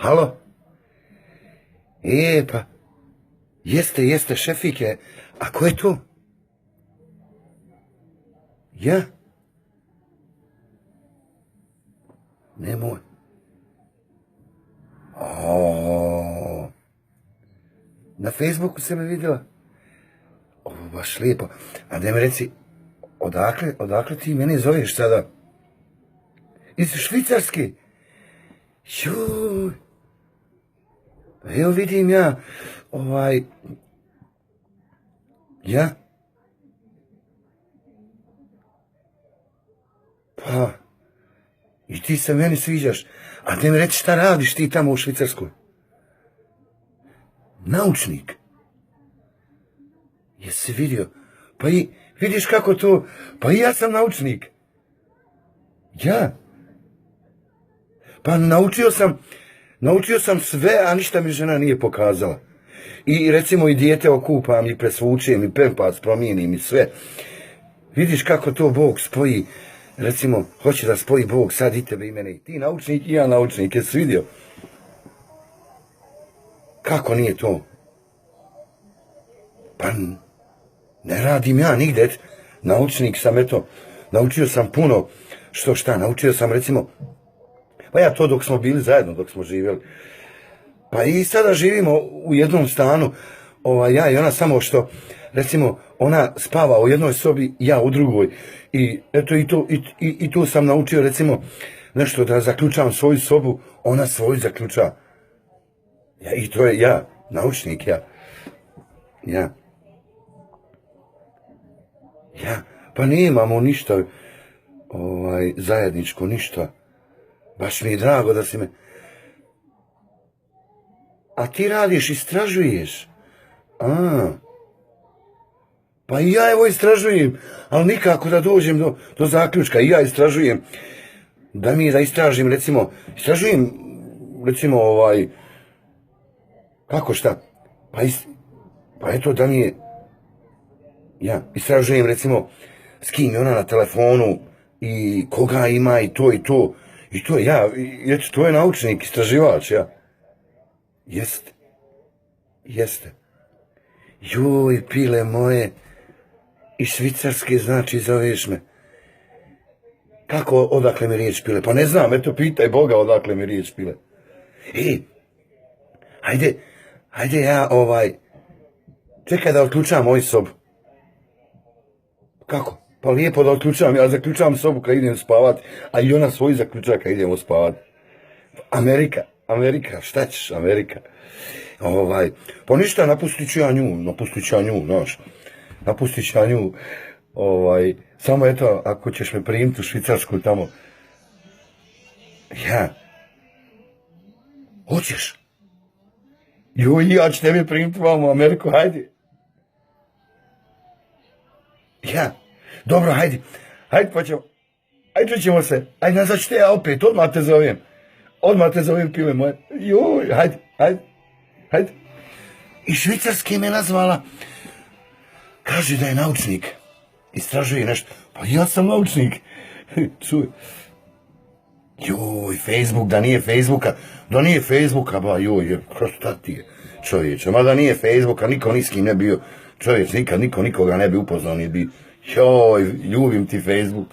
Halo? Pa, jeste, šefike. A ko je to? Ja? Nemoj. Na Facebooku se me vidjela. Ovo baš lijepo. A da mi reci, odakle ti mene zoveš sada? Iz Švicarske? Juj. Evo vidim ja, ja? Pa, i ti se meni sviđaš. A da mi reci šta radiš ti tamo u Švicarskoj? Naučnik. Jesi vidio? Pa i vidiš kako to, pa i ja sam naučnik. Ja? Pa naučio sam sve, a ništa mi žena nije pokazala. I recimo i dijete okupam i presvučem i pempas promijenim i sve. Vidiš kako to Bog spoji. Recimo, hoće da spoji Bog sad i tebe i mene. Ti naučnik i ja naučnik, jesi vidio? Kako nije to? Pa ne radim ja nigde. Naučnik sam, eto, naučio sam puno. Šta, naučio sam recimo, pa ja to dok smo bili zajedno, dok smo živjeli. Pa i sada živimo u jednom stanu, ja i ona, samo što, recimo, ona spava u jednoj sobi, ja u drugoj. I eto i tu sam naučio, recimo, nešto da zaključam svoju sobu, ona svoju zaključa. I to je ja, naučnik, ja. Pa nemamo ništa zajedničko, ništa. Baš mi je drago da si me... A ti radiš, istražuješ. Pa i ja evo istražujem, ali nikako da dođem do zaključka. I ja istražujem. Da istražim, recimo, kako šta? Pa eto da mi je... Ja istražujem, recimo, s kim je ona na telefonu i koga ima i to i to. I to to je naučnik, istraživač, ja. Jeste. Joj, pile moje, iz Švicarske, znači, zoveš me. Kako, odakle mi riječ pile? Pa ne znam, eto, pitaj Boga odakle mi riječ pile. Hajde ja, čekaj da otključam moju sobu. Kako? Pa lijepo da otključam, ja zaključam sobu kad idem spavat, a i ona svoju zaključa kad idemo spavat. Amerika, šta ćeš, Amerika? Pa ništa, napustit ću ja nju, znaš. Napustit ću ja nju, samo eto, ako ćeš me primiti u Švicarsku tamo. Ja. Hoćeš? Joj, ja ću tebe primiti vam u Ameriku, hajde. Ja. Dobro, hajde pa ćemo, ćemo se, nazad ću te ja opet, odmah te zovem pile moje, joj, hajde. I Švicarske me nazvala, kaže da je naučnik, istražuje nešto, pa ja sam naučnik, čuj, joj, Facebook, da nije Facebooka, ba joj, šta ti je, čovječe, ma da nije Facebooka, niko ni s kim ne bio, čovječ, nikad niko nikoga ne bi upoznao, nije bio. Joj, ljubim ti Facebook.